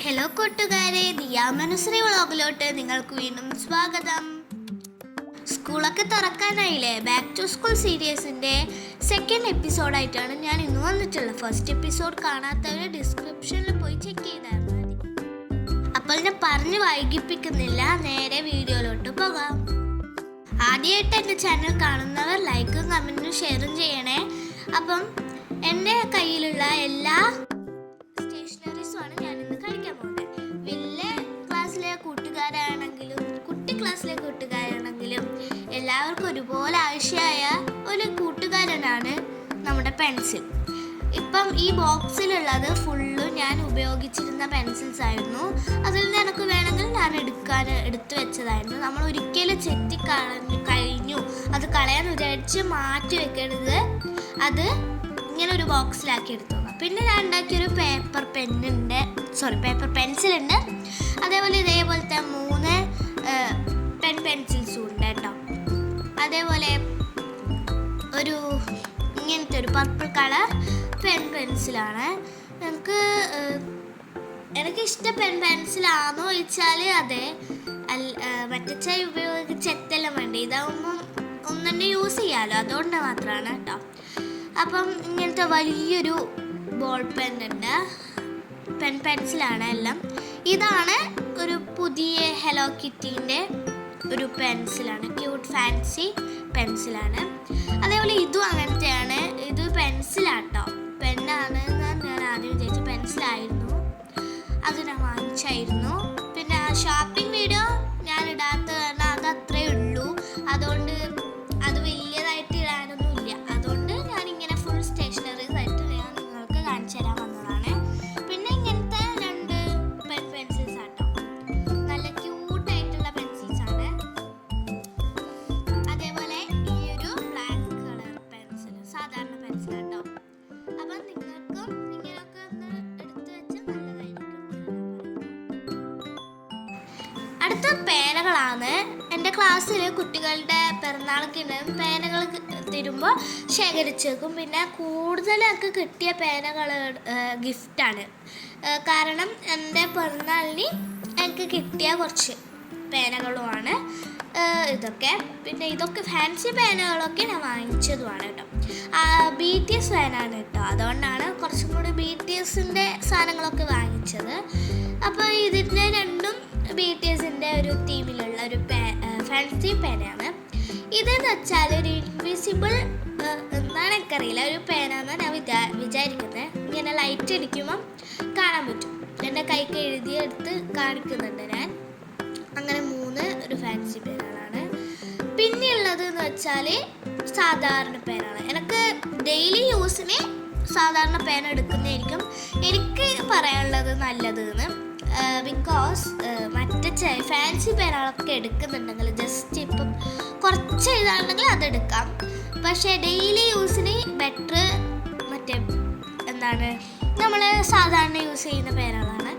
Hello കൂട്ടുകാരെ, ദിയാമനുശ്രീ വ്ളോഗിലോട്ട് നിങ്ങൾക്ക് വീണ്ടും സ്വാഗതം. സ്കൂളൊക്കെ തുറക്കാനായില്ലേ? ബാക്ക് ടു സ്കൂൾ സീരീസിൻ്റെ സെക്കൻഡ് എപ്പിസോഡായിട്ടാണ് ഞാൻ ഇന്ന് വന്നിട്ടുള്ളത്. ഫസ്റ്റ് എപ്പിസോഡ് കാണാത്തവർ ഡിസ്ക്രിപ്ഷനിൽ പോയി ചെക്ക് ചെയ്താൽ മതി. അപ്പോൾ ഞാൻ പറഞ്ഞ് വൈകിപ്പിക്കുന്നില്ല, നേരെ വീഡിയോയിലോട്ട് പോകാം. ആദ്യമായിട്ട് എൻ്റെ ചാനൽ കാണുന്നവർ ലൈക്കും കമൻറ്റും ഷെയറും ചെയ്യണേ. അപ്പം എൻ്റെ കയ്യിലുള്ള എല്ലാ സ്റ്റേഷനറീസുമാണ് ഞാനിന്ന് കളിക്കാൻ പോകുന്നത്. വലിയ ക്ലാസ്സിലെ കൂട്ടുകാരാണെങ്കിലും കുട്ടി ക്ലാസ്സിലെ കൂട്ടുകാരാണെങ്കിലും എല്ലാവർക്കും ഒരുപോലെ ആവശ്യമായ ഒരു കൂട്ടുകാരനാണ് നമ്മുടെ പെൻസിൽ. ഇപ്പം ഈ ബോക്സിലുള്ളത് ഫുള്ളും ഞാൻ ഉപയോഗിച്ചിരുന്ന പെൻസിൽസ് ആയിരുന്നു. അതിൽ നിന്ന് എനിക്ക് വേണമെങ്കിൽ ഞാൻ എടുത്തു വെച്ചതായിരുന്നു. നമ്മൾ ഒരിക്കലും കഴിഞ്ഞു അത് കളയാൻ വിചാരിച്ച് മാറ്റി വെക്കരുത്. അത് ഇങ്ങനെ ഒരു ബോക്സിലാക്കി എടുത്തു. പിന്നെ ഞാൻ ഉണ്ടാക്കിയൊരു പേപ്പർ പെൻസിലുണ്ട്. അതേപോലെ ഇതേപോലത്തെ 3 പെൻസിൽസും ഉണ്ട് കേട്ടോ. അതേപോലെ ഇങ്ങനത്തെ ഒരു പർപ്പിൾ കളർ പെൻസിലാണ്. എനിക്ക് ഇഷ്ടം പെൻസിലാണോ ചോദിച്ചാൽ അതെ. മറ്റേ ഉപയോഗിച്ച് എത്തെല്ലാം വേണ്ടി ഇതാവുമ്പം ഒന്നെ യൂസ് ചെയ്യാമല്ലോ, അതുകൊണ്ട് മാത്രമാണ് കേട്ടോ. അപ്പം ഇങ്ങനത്തെ വലിയൊരു ബോൾ പെന്നുണ്ട്, പെൻസിലാണ് എല്ലാം. ഇതാണ് ഒരു പുതിയ ഹലോ കിറ്റീൻ്റെ ഒരു പെൻസിലാണ്, ക്യൂട്ട് ഫാൻസി പെൻസിലാണ്. അതേപോലെ ഇതും അങ്ങനത്തെയാണ്. ഇത് പെൻസിലാട്ടോ, പെന്നാണ് ഞാൻ ആദ്യം വിചാരിച്ചു പെൻസിലായിരുന്നു. അത് ഞാൻ വാങ്ങിച്ചായിരുന്നു. പിന്നെ ഷോപ്പിംഗ് വീഡിയോ ഞാൻ ഇടാത്ത കാരണം അത് അത്രേ ഉള്ളൂ. അതുകൊണ്ട് അത് വലിയതായിട്ട് ഇടാനൊന്നും ഇല്ല. അതുകൊണ്ട് ഞാനിങ്ങനെ ഫുൾ സ്റ്റേഷനറീസ് ആയിട്ട് ഞാൻ നിങ്ങൾക്ക് കാണിച്ചു തരാൻ വന്നതാണ്. പിന്നെ ഇങ്ങനത്തെ 2 പെൻസിൽസ് ആട്ടോ, നല്ല ക്യൂട്ടായിട്ടുള്ള പെൻസിൽസ് ആണ്. അതേപോലെ ഈ ഒരു ബ്ലാക്ക് കളർ പെൻസിൽ സാധാരണ പെൻസിലാട്ടോ. അപ്പം നിങ്ങൾക്കും ഇങ്ങനെയൊക്കെ ഒന്ന് എടുത്തു വെച്ചാൽ നല്ലതായിരിക്കും. അടുത്ത പേനകളാണ്. എൻ്റെ ക്ലാസ്സിൽ കുട്ടികളുടെ പിറന്നാളൊക്കെ പേനകൾ തരുമ്പോൾ ശേഖരിച്ച് വെക്കും. പിന്നെ കൂടുതൽ എനിക്ക് കിട്ടിയ പേനകൾ ഗിഫ്റ്റാണ്. കാരണം എൻ്റെ പിറന്നാളിന് എനിക്ക് കിട്ടിയ കുറച്ച് പേനകളുമാണ് ഇതൊക്കെ. പിന്നെ ഇതൊക്കെ ഫാൻസി പേനകളൊക്കെ ഞാൻ വാങ്ങിച്ചതുമാണ് കേട്ടോ. BTS ഫാനാണ് കേട്ടോ, അതുകൊണ്ടാണ് കുറച്ചും കൂടി BTSൻ്റെ സാധനങ്ങളൊക്കെ വാങ്ങിച്ചത്. അപ്പോൾ ഇതിൻ്റെ രണ്ടും BTSൻ്റെ ഒരു തീമിലുള്ള ഒരു ഫാൻസി പേനയാണ്. ഇതെന്ന് വെച്ചാൽ ഒരു ഇൻവിസിബിൾ എന്നാണ് എനിക്കറിയില്ല, ഒരു പേനാന്ന് ഞാൻ വിചാരിക്കുന്നത്. ഇങ്ങനെ ലൈറ്റ് അടിക്കുമ്പം കാണാൻ പറ്റും. എൻ്റെ കൈക്ക് എഴുതിയെടുത്ത് കാണിക്കുന്നുണ്ട് ഞാൻ. അങ്ങനെ 3 ഒരു ഫാൻസി പേനകളാണ്. പിന്നെയുള്ളത് എന്ന് വെച്ചാൽ സാധാരണ പേനാണ്. എനിക്ക് ഡെയിലി യൂസിന് സാധാരണ പേന എടുക്കുന്നതായിരിക്കും എനിക്ക് പറയാനുള്ളത് നല്ലത് എന്ന്. ബിക്കോസ് മറ്റേ ഫാൻസി പേനകളൊക്കെ എടുക്കുന്നുണ്ടെങ്കിൽ ജസ്റ്റ് ഇപ്പം കുറച്ച് എഴുതാണെങ്കിൽ അതെടുക്കാം. പക്ഷേ ഡെയിലി യൂസിന് ബെറ്റർ നമ്മൾ സാധാരണ യൂസ് ചെയ്യുന്ന പേനകളാണ്.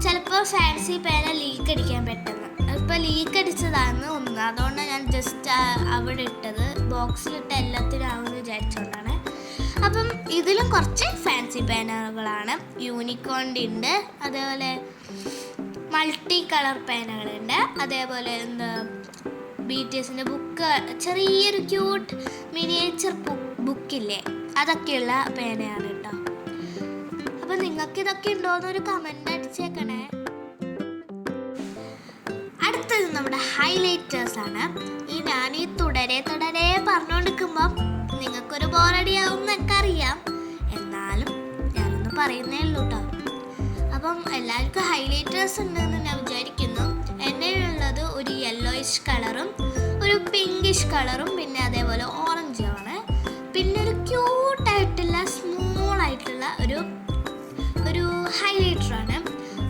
ചിലപ്പോൾ ഫാൻസി പേന ലീക്ക് അടിക്കാൻ പെട്ടെന്ന്. ഇപ്പോൾ ലീക്ക് അടിച്ചതാണ് ഒന്ന്, അതുകൊണ്ടാണ് ഞാൻ ജസ്റ്റ് അവിടെ ഇട്ടത്. ബോക്സിലിട്ട എല്ലാത്തിനും ആവുമെന്ന് വിചാരിച്ചുകൊണ്ടാണ്. അപ്പം ഇതിലും കുറച്ച് ഫാൻസി പേനകളാണ്. യൂണിക്കോണിൻ്റെ ഉണ്ട്, അതേപോലെ മൾട്ടി കളർ പേനകളുണ്ട്, അതേപോലെ BTSൻ്റെ ബുക്ക്, ചെറിയൊരു ക്യൂട്ട് മിനിയേച്ചർ ബുക്കില്ലേ, അതൊക്കെയുള്ള പേനയാണ് കേട്ടോ. അപ്പം നിങ്ങൾക്ക് ഇതൊക്കെ ഉണ്ടോയെന്നൊരു കമൻ്റ് അടിച്ചേക്കണേ. അടുത്തത് നമ്മുടെ ഹൈലൈറ്റേഴ്സാണ്. ഞാൻ ഈ തുടരെ പറഞ്ഞുകൊണ്ടിരിക്കുമ്പം നിങ്ങൾക്കൊരു ബോറടിയാവും എന്നൊക്കെ അറിയാം, എന്നാലും ഞാനൊന്ന് പറയുന്നേ ഉള്ളൂ കേട്ടോ. അപ്പം എല്ലാവർക്കും ഹൈലൈറ്റേഴ്സ് ഉണ്ടെന്ന് ഞാൻ വിചാരിക്കുന്നു. എൻ്റെ ഉള്ളത് ഒരു യെല്ലോയിഷ് കളറും ഒരു പിങ്കിഷ് കളറും പിന്നെ അതേപോലെ ഓറഞ്ചുമാണ്. പിന്നെ ഒരു ക്യൂട്ടായിട്ടുള്ള സ്മോളായിട്ടുള്ള ഒരു ഹൈലൈറ്ററാണ്.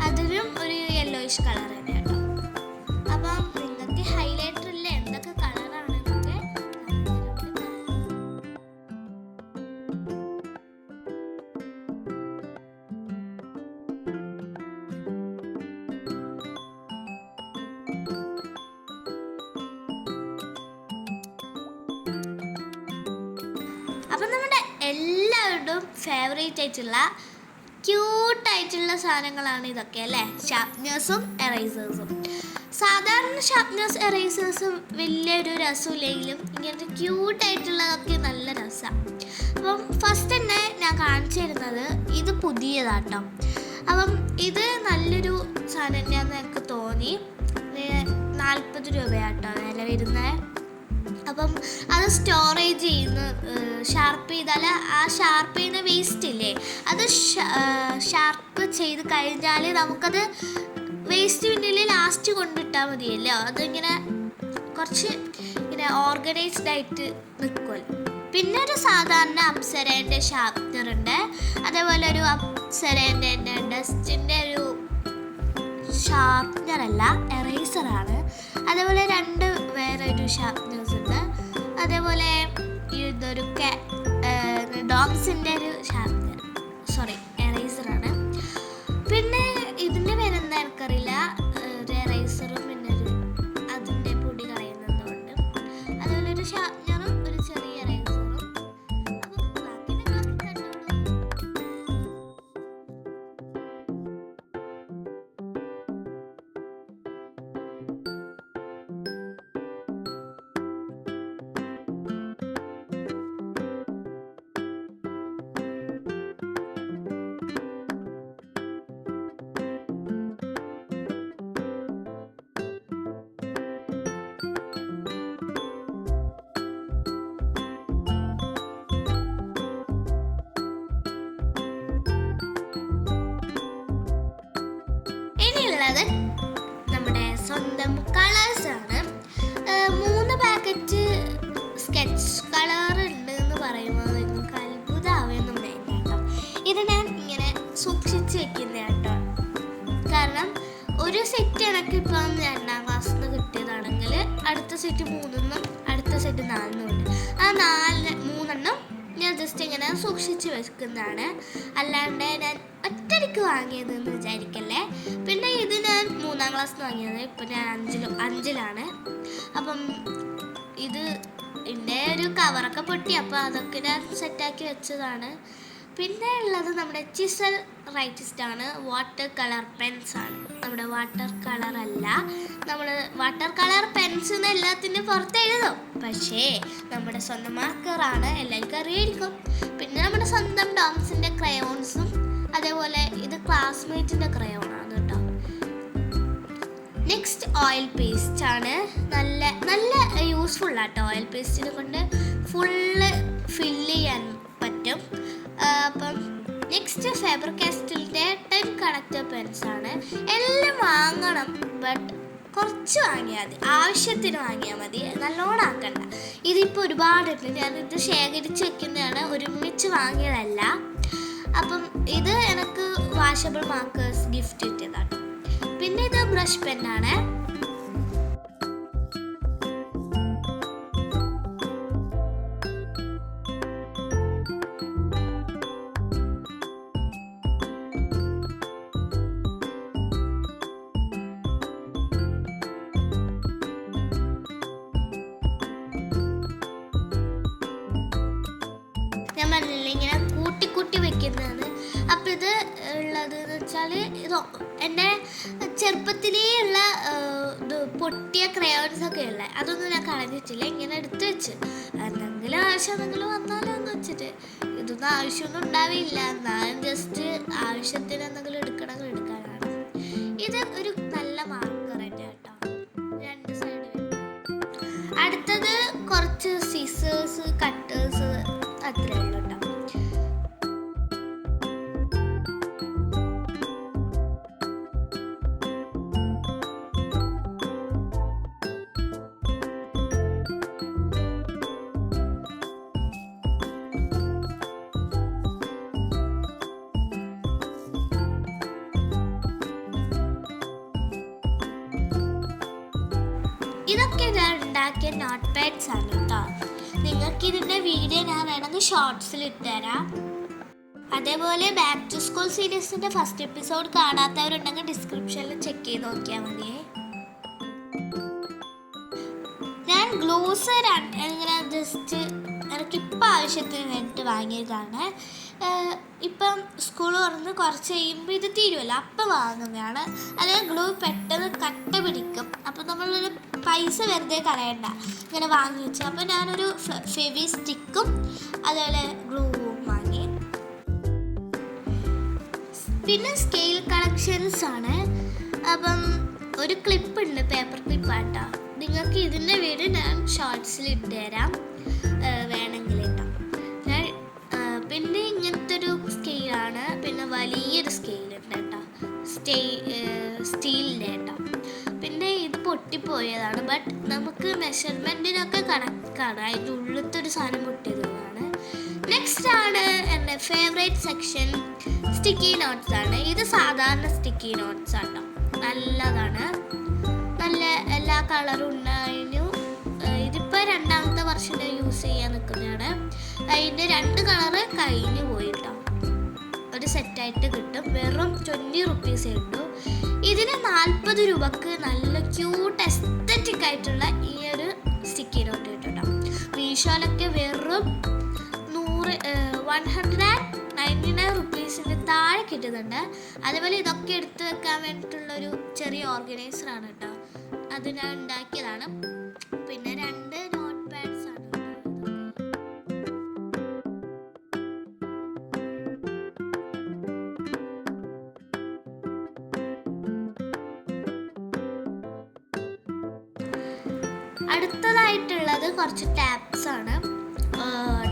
അതിലും ഒരു യെല്ലോയിഷ് കളർ തന്നെ കേട്ടോ. അപ്പം നിങ്ങൾക്ക് ഹൈലൈറ്ററിൽ എന്തൊക്കെ കളറാണെന്നൊക്കെ അപ്പം നമ്മുടെ എല്ലാവരുടെയും ഫേവറേറ്റ് ആയിട്ടുള്ള ക്യൂട്ടായിട്ടുള്ള സാധനങ്ങളാണ് ഇതൊക്കെ അല്ലേ, ഷാർപ്നേഴ്സും എറൈസേഴ്സും. സാധാരണ ഷാർപ്നേഴ്സ് എറൈസേഴ്സും വലിയൊരു രസമില്ലെങ്കിലും ഇങ്ങനത്തെ ക്യൂട്ടായിട്ടുള്ളതൊക്കെ നല്ല രസമാണ്. അപ്പം ഫസ്റ്റ് തന്നെ ഞാൻ കാണിച്ചു തരുന്നത് ഇത് പുതിയതാട്ടോ. അപ്പം ഇത് നല്ലൊരു സാധനം തന്നെയാണെന്ന് എനിക്ക് തോന്നി. 40 രൂപയാട്ടോ വില വരുന്നത്. അപ്പം അത് സ്റ്റോറേജ് ചെയ്യുന്ന ഷാർപ്പ് ചെയ്താൽ ആ ഷാർപ്പ് ചെയ്യുന്ന വേസ്റ്റ് ഇല്ലേ, അത് ഷാർപ്പ് ചെയ്ത് കഴിഞ്ഞാൽ നമുക്കത് വേസ്റ്റ് ബിന്നിൽ ലാസ്റ്റ് കൊണ്ടിട്ടാൽ മതിയല്ലോ. അതിങ്ങനെ കുറച്ച് ഇങ്ങനെ ഓർഗനൈസ്ഡ് ആയിട്ട് നിൽക്കുമല്ലോ. പിന്നെ ഒരു സാധാരണ അപ്സരേൻ്റെ ഷാർപ്നർ ഉണ്ട്, അതേപോലെ ഒരു അപ്സരേൻ്റെ ഡസ്റ്റിൻ്റെ ഒരു ഷാർപ്നറല്ല എറേസറാണ്. അതേപോലെ 2 വേറെ ഒരു ഷാർപ്നേഴ്സ് ഉണ്ട്. അതേപോലെ ഇതൊരു ഡോംസിൻ്റെ ഒരു ഷാർപ്നർ, സോറി എറേസറാണ്. പിന്നെ ഇതിൻ്റെ പേരെന്താ എനിക്കറിയില്ല, ഒരു എറേസറും പിന്നെ ഒരു അതിൻ്റെ പൊടി കളയുന്നതുകൊണ്ട്. അതേപോലെ ഒരു ഷാർപ്നറും ഒരു ചെറിയ എറേസറും. അപ്പം ബാക്കി നിങ്ങളൊക്കെ കണ്ടോളൂ. ഇനിയുള്ളത് നമ്മുടെ സ്വന്തം കളേഴ്സാണ്. 3 പാക്കറ്റ് സ്കെച്ച് കളർ ഉണ്ട് എന്ന് പറയുമ്പോൾ നിങ്ങൾക്ക് അത്ഭുതമാവുമെന്നും വേണ്ട കേട്ടോ. ഇത് ഞാൻ ഇങ്ങനെ സൂക്ഷിച്ച് വെക്കുന്ന കേട്ടോ. കാരണം ഒരു സെറ്റ് എനിക്കിപ്പം 2ാം ക്ലാസ്സിൽ നിന്ന് കിട്ടിയതാണെങ്കിൽ അടുത്ത സെറ്റ് 3 അടുത്ത സെറ്റ് 4 ഉണ്ട്. ആ 3 ഞാൻ ജസ്റ്റ് ഇങ്ങനെ സൂക്ഷിച്ച് വെക്കുന്നതാണ്, അല്ലാണ്ട് ഞാൻ ഒറ്റയ്ക്ക് വാങ്ങിയതെന്ന് വിചാരിക്കല്ലേ. പിന്നെ ഇത് ഞാൻ 3ാം ക്ലാസ്സിൽ നിന്ന് വാങ്ങിയത്, ഇപ്പം ഞാൻ 5ലാണ്. അപ്പം ഇത് എൻ്റെ ഒരു കവറൊക്കെ പൊട്ടി, അപ്പോൾ അതൊക്കെ ഞാൻ സെറ്റാക്കി വെച്ചതാണ്. പിന്നെ ഉള്ളത് നമ്മുടെ ചിസൽ റൈറ്റിസ്റ്റാണ്. വാട്ടർ കളർ പെൻസാണ്. നമ്മുടെ വാട്ടർ കളർ അല്ല, നമ്മൾ വാട്ടർ കളർ പെൻസിന് എല്ലാത്തിനും പുറത്ത് എഴുതും, പക്ഷേ നമ്മുടെ സ്വന്തം മാർക്കറാണ്, എല്ലാവർക്കും അറിയായിരിക്കും. പിന്നെ നമ്മുടെ സ്വന്തം ഡോംസിൻ്റെ ക്രയോൺസും, അതേപോലെ ഇത് ക്ലാസ്മേറ്റിൻ്റെ ക്രയോണാണ് കേട്ടോ. നെക്സ്റ്റ് ഓയിൽ പേസ്റ്റ് ആണ്. നല്ല യൂസ്ഫുൾ ആട്ടോ. ഓയിൽ പേസ്റ്റിനെ കൊണ്ട് ഫുള്ള് ഫില്ല് ചെയ്യാൻ പറ്റും. അപ്പം നെക്സ്റ്റ് ഫേബർ കാസ്റ്റലിൻ്റെ 10 കണക്ടർ പെൻസാണ്. എല്ലാം വാങ്ങണം, ബട്ട് കുറച്ച് വാങ്ങിയാൽ മതി, ആവശ്യത്തിന് വാങ്ങിയാൽ മതി, നല്ലോണം ആക്കണ്ട. ഇതിപ്പോൾ ഒരുപാടുണ്ട്, ഞാനിത് ശേഖരിച്ച് വെക്കുന്നതാണ്, ഒരുമിച്ച് വാങ്ങിയതല്ല. അപ്പം ഇത് എനിക്ക് വാഷബിൾ മാർക്കേഴ്സ് ഗിഫ്റ്റ് കിട്ടിയതാണ്. പിന്നെ ഇത് ബ്രഷ് പെന്നാണ്. ഞാൻ പറഞ്ഞില്ല ഇങ്ങനെ കൂട്ടി വെക്കുന്നതാണ്. അപ്പം ഇത് ഉള്ളത് എന്ന് വെച്ചാൽ ഇത് എൻ്റെ ചെറുപ്പത്തിലേ ഉള്ള ഇത് പൊട്ടിയ ക്രയോൺസൊക്കെ ഉള്ളത്, അതൊന്നും ഞാൻ കളഞ്ഞിട്ടില്ല, ഇങ്ങനെ എടുത്ത് വെച്ച് എന്തെങ്കിലും ആവശ്യം എന്തെങ്കിലും വന്നാലോ എന്ന് വെച്ചിട്ട്. ഇതൊന്നും ആവശ്യമൊന്നും ഉണ്ടാവില്ല, എന്നാലും ജസ്റ്റ് ആവശ്യത്തിന് എന്തെങ്കിലും എടുക്കണമെങ്കിൽ എടുക്കാനാണ്. ഇത് ഒരു നല്ല മാർക്കർ തന്നെ കേട്ടോ, 2 സൈഡ് വരുന്നത്. അടുത്തത് കുറച്ച് സിസേഴ്സ്, കട്ടേഴ്സ്, അത്രേ ഉള്ളൂ കേട്ടോ. ഇതൊക്കെ ഞാൻ ഉണ്ടാക്കിയ നോട്ട് പാഡ്സ് ആണ് കേട്ടോ. നിങ്ങൾക്ക് ഇതിൻ്റെ വീഡിയോ ഞാൻ വേണമെങ്കിൽ ഷോർട്സിൽ ഇട്ടുതരാം. അതേപോലെ ബാക്ക് ടു സ്കൂൾ സീരീസിൻ്റെ ഫസ്റ്റ് എപ്പിസോഡ് കാണാത്തവരുണ്ടെങ്കിൽ ഡിസ്ക്രിപ്ഷനിൽ ചെക്ക് ചെയ്ത് നോക്കിയാൽ മതിയേ. ഞാൻ ഗ്ലൂസ് ഇങ്ങനെ ജസ്റ്റ് എനിക്കിപ്പോൾ ആവശ്യത്തിന് വേണ്ടിയിട്ട് വാങ്ങിയതാണ്. ഇപ്പം സ്കൂൾ തുറന്ന് കുറച്ച് കഴിയുമ്പോൾ ഇത് തീരുമല്ലോ, അപ്പം വാങ്ങുന്നതാണ്. അല്ലെങ്കിൽ ഗ്ലൂ പെട്ടെന്ന് കട്ട പിടിക്കും, അപ്പം നമ്മളൊരു പൈസ വെറുതെ കളയണ്ട, ഇങ്ങനെ വാങ്ങി വെച്ചു. അപ്പം ഞാനൊരു ഫെവി സ്റ്റിക്കും അതുപോലെ ഗ്ലൂവും വാങ്ങി. പിന്നെ സ്കെയിൽ കളക്ഷൻസ് ആണ്. അപ്പം ഒരു ക്ലിപ്പുണ്ട്, പേപ്പർ ക്ലിപ്പാട്ടോ. നിങ്ങൾക്ക് ഇതിൻ്റെ വീഡിയോ ഞാൻ ഷോർട്സിൽ ഇട്ടുതരാം വേണമെങ്കിൽ കേട്ടോ. ഞാൻ പിന്നെ ഇങ്ങനത്തെ ഒരു സ്കെയിലാണ്. പിന്നെ വലിയൊരു സ്കെയിലുണ്ട് കേട്ടോ, സ്റ്റീലിൻ്റെ കേട്ടോ. പിന്നെ ഇത് പൊട്ടിപ്പോയതാണ്, ബട്ട് നമുക്ക് മെഷർമെൻറ്റിനൊക്കെ കണക്കാണ്. അതിൻ്റെ ഉള്ളിലത്തെ ഒരു സാധനം പൊട്ടിയതാണ്. നെക്സ്റ്റ് ആണ് എൻ്റെ ഫേവറേറ്റ് സെക്ഷൻ, സ്റ്റിക്കി നോട്ട്സ് ആണ്. ഇത് സാധാരണ സ്റ്റിക്കി നോട്ട്സ് ആട്ടോ, നല്ലതാണ്, നല്ല എല്ലാ കളറും ഉണ്ടായിരുന്നു. ഇതിപ്പോൾ രണ്ടാമത്തെ വർഷം യൂസ് ചെയ്യാൻ നിൽക്കുന്നതാണ്. അതിൻ്റെ 2 കളറ് കഴിഞ്ഞു പോയിട്ടോ. ഒരു സെറ്റായിട്ട് കിട്ടും, വെറും 20 റുപ്പീസ് കിട്ടും. ഇതിന് 40 രൂപക്ക് നല്ല ക്യൂട്ട് എസ്തറ്റിക് ആയിട്ടുള്ള ഈ ഒരു സ്റ്റിക്കി നോട്ട് കിട്ടും. മീഷോയിലൊക്കെ വെറും 199 റുപ്പീസിന് താഴെ കിട്ടുന്നുണ്ട്. അതേപോലെ ഇതൊക്കെ എടുത്തു വെക്കാൻ വേണ്ടിയിട്ടുള്ളൊരു ചെറിയ ഓർഗനൈസറാണ് കേട്ടോ, അത് ഞാൻ ഉണ്ടാക്കിയതാണ്. പിന്നെ 2 നോട്ട് പാഡ്സ് ആണ്. അടുത്തതായിട്ടുള്ളത് കുറച്ച് ടാപ്സ് ആണ്.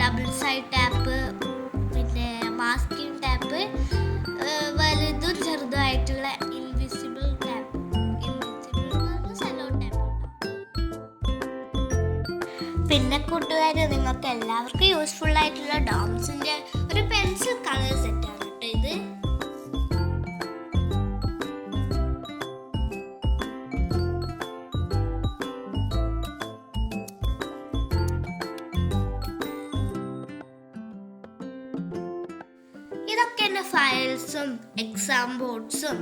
ഡബിൾ സൈഡ് ടാപ്പ്, പിന്നെ മാസ്കിംഗ് ടാപ്പ്, വലുതും ചെറുതുമായിട്ടുള്ള ഇൻവിസിബിൾ ടാപ്പ്. Cello tap. പിന്നെ കൂട്ടുകാര്, നിങ്ങൾക്ക് എല്ലാവർക്കും യൂസ്ഫുൾ ആയിട്ടുള്ള ഡോംസിന്റെ ഒരു പെൻസിൽ കളർ സെറ്റാണ് കേട്ടോ ഇത്. ഇതൊക്കെ എൻ്റെ ഫയൽസും എക്സാം ബോർഡ്സും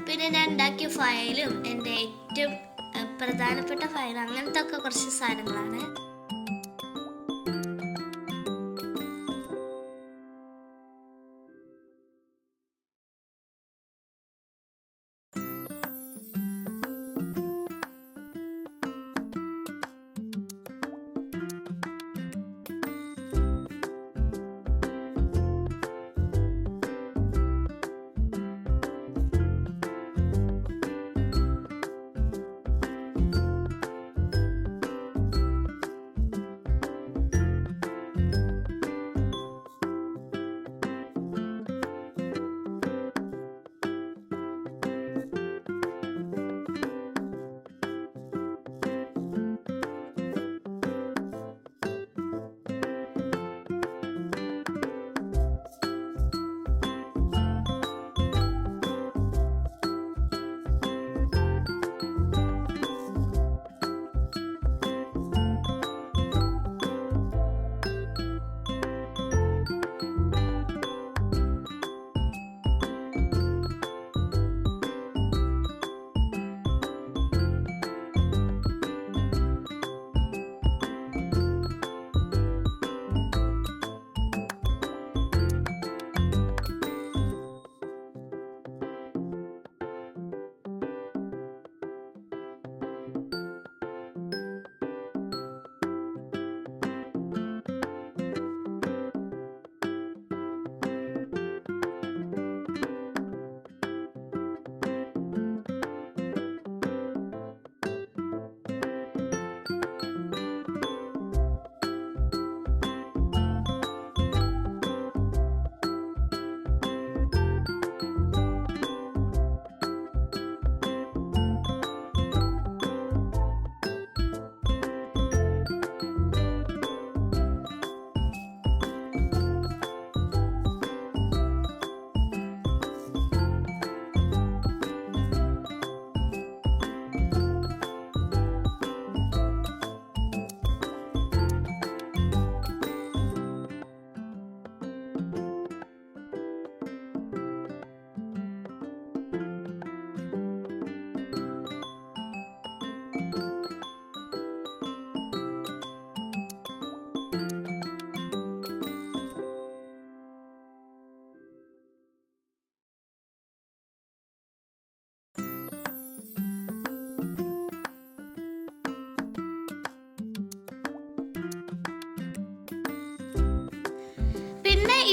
പിന്നെ ഞാൻ ഉണ്ടാക്കിയ ഫയലും എൻ്റെ ഏറ്റവും പ്രധാനപ്പെട്ട ഫയൽ, അങ്ങനത്തെ ഒക്കെ കുറച്ച് സാധനങ്ങളാണ്.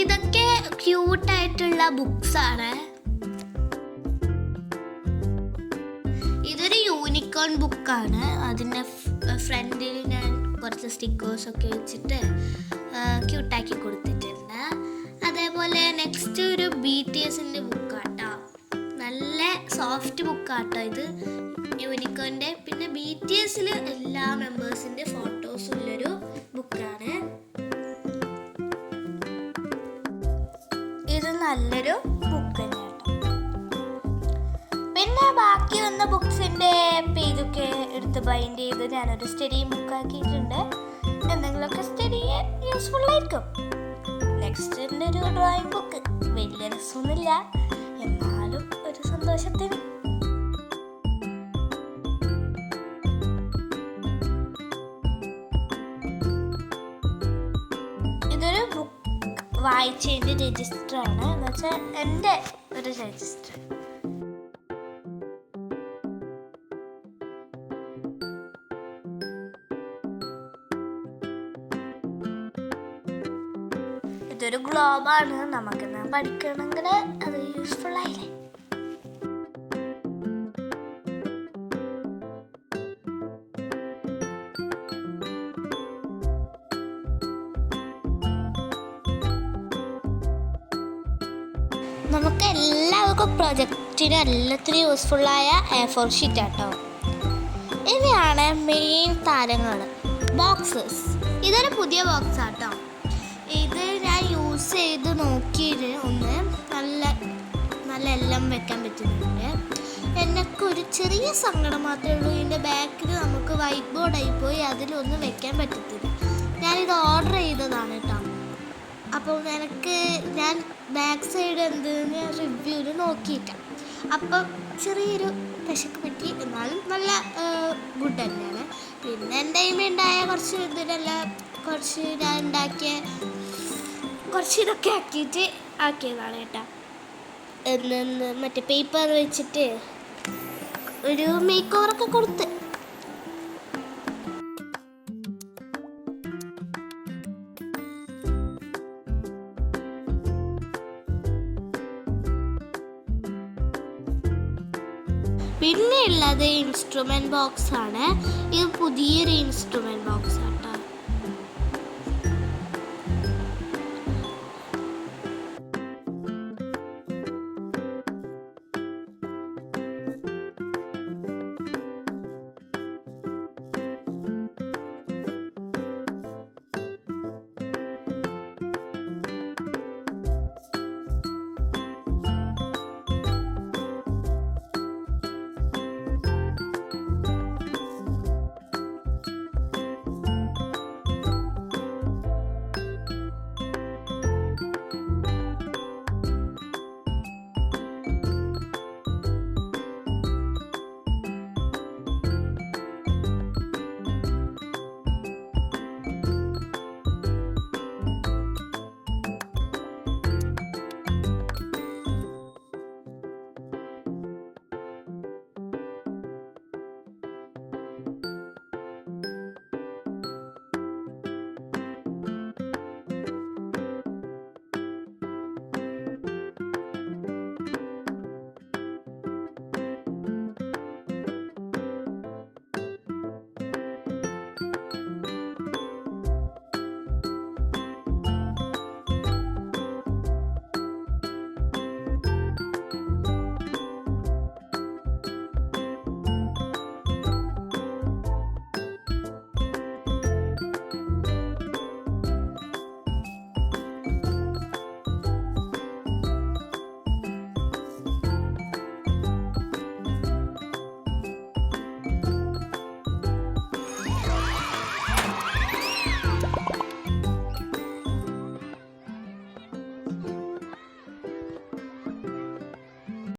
ഇതൊക്കെ ക്യൂട്ടായിട്ടുള്ള ബുക്സ് ആണ്. ഇതൊരു യൂണിക്കോൺ ബുക്കാണ്. അതിൻ്റെ ഫ്രണ്ടിൽ ഞാൻ കുറച്ച് സ്റ്റിക്കേഴ്സ് ഒക്കെ വെച്ചിട്ട് ക്യൂട്ടാക്കി കൊടുത്തിട്ടുണ്ട്. അതേപോലെ നെക്സ്റ്റ് ഒരു BTSൻ്റെ ബുക്കാട്ടോ. നല്ല സോഫ്റ്റ് ബുക്കാട്ടോ ഇത്, യൂണിക്കോണിൻ്റെ. പിന്നെ BTSൽ എല്ലാ മെമ്പേഴ്സിൻ്റെ ഫോട്ടോസ് ഉള്ളൊരു ബുക്കാണ്. ഇത് നല്ലൊരു ബുക്ക് തന്നെയാണ്. പിന്നെ ബാക്കി വന്ന ബുക്സിൻ്റെ പേജൊക്കെ എടുത്ത് ബൈൻഡ് ചെയ്ത് ഞാനൊരു സ്റ്റഡി ബുക്കാക്കിയിട്ടുണ്ട്. എന്തെങ്കിലുമൊക്കെ സ്റ്റഡി ചെയ്യാൻ യൂസ്ഫുൾ ആയിരിക്കും. നെക്സ്റ്റ് ഒരു ഡ്രോയിങ് ബുക്ക്. വലിയ രസമൊന്നുമില്ല, എന്നാലും ഒരു സന്തോഷത്തിന്. ഇതൊരു ബുക്ക് വായിച്ചതിൻ്റെ രജിസ്റ്റർ ആണ്, എന്ന് വെച്ചാൽ എൻ്റെ ഒരു രജിസ്റ്റർ. ഇതൊരു ഗ്ലോബാണ്. നമുക്ക് പഠിക്കണമെങ്കിൽ അത് യൂസ്ഫുൾ ആയില്ലേ. നമുക്ക് എല്ലാവർക്കും പ്രൊജക്റ്റിന് എല്ലാത്തിനും യൂസ്ഫുള്ളായ A4 ഷീറ്റ് ആട്ടോ. ഇവയാണ് മെയിൻ താരങ്ങൾ. ബോക്സസ്. ഇതൊരു പുതിയ ബോക്സ് ആട്ടോ. ഇത് ഞാൻ യൂസ് ചെയ്ത് നോക്കിയിട്ട് ഒന്ന് നല്ല എല്ലാം വെക്കാൻ പറ്റുന്നുണ്ട്. എനിക്കൊരു ചെറിയ സങ്കടം മാത്രമേ ഉള്ളൂ, ഇതിൻ്റെ ബാക്കിൽ നമുക്ക് വൈറ്റ് ബോർഡായി പോയി അതിലൊന്നും വെക്കാൻ പറ്റത്തില്ല. ഞാനിത് ഓർഡർ ചെയ്തതാണ് കേട്ടോ. അപ്പോൾ ഞാൻ ബാക്ക് സൈഡ് എന്തെന്ന് റിവ്യൂവിൽ നോക്കിയിട്ടാണ്. അപ്പം ചെറിയൊരു പശക്ക് പറ്റി, എന്നാലും നല്ല ഗുഡ് തന്നെയാണ്. പിന്നെ എൻ്റെ കയ്യിലുണ്ടായ കുറച്ച് കുറച്ച് ഞാൻ ഉണ്ടാക്കിയ കുറച്ച് ഇതൊക്കെ ആക്കിയതാണ് കേട്ടോ. മറ്റേ പേപ്പർ വെച്ചിട്ട് ഒരു മേക്ക് ഓവറൊക്കെ കൊടുത്ത്. പിന്നെ ഉള്ളത് ഇൻസ്ട്രുമെൻറ്റ് ബോക്സ് ആണ്. ഇത് പുതിയൊരു ഇൻസ്ട്രുമെൻറ്റ് ബോക്സ് ആണ്.